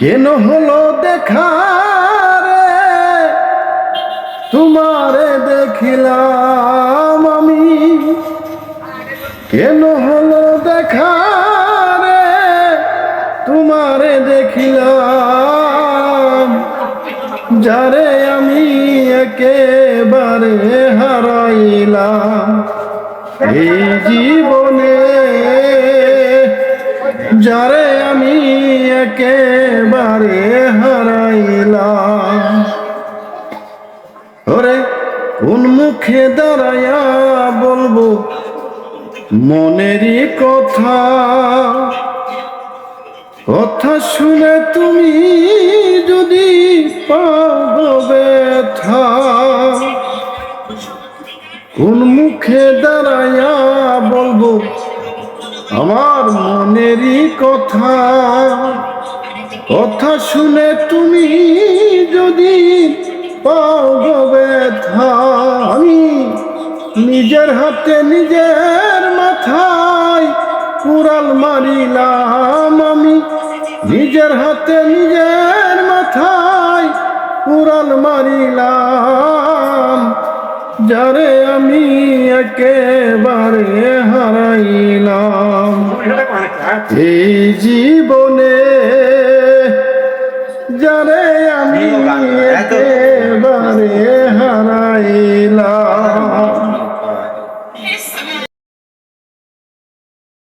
কেন হলো দেখা রে, তোমারে দেখিলাম আমি। কেন হলো দেখা রে, তোমারে দেখিলাম। যারে আমি একেবারে হারাইলাম এই জীবনে, যারে আমি একেবারে হারাইলাম। ওরে কোন মুখে দাঁড়াইয়া বলবো মনেরই কথা, কথা শুনে তুমি যদি পাও ব্যথা। কোন মুখে দাঁড়াইয়া বলবো আমার মনেরই কথা, কথা শুনে তুমি যদি পাও ব্যথা। আমি নিজের হাতে নিজের মাথায় কুড়াল মারিলাম, আমি নিজের হাতে নিজের মাথায় কুড়াল মারিলাম। যারে আমি একেবারে হারাইলাম এই জীবনে, যারে আমি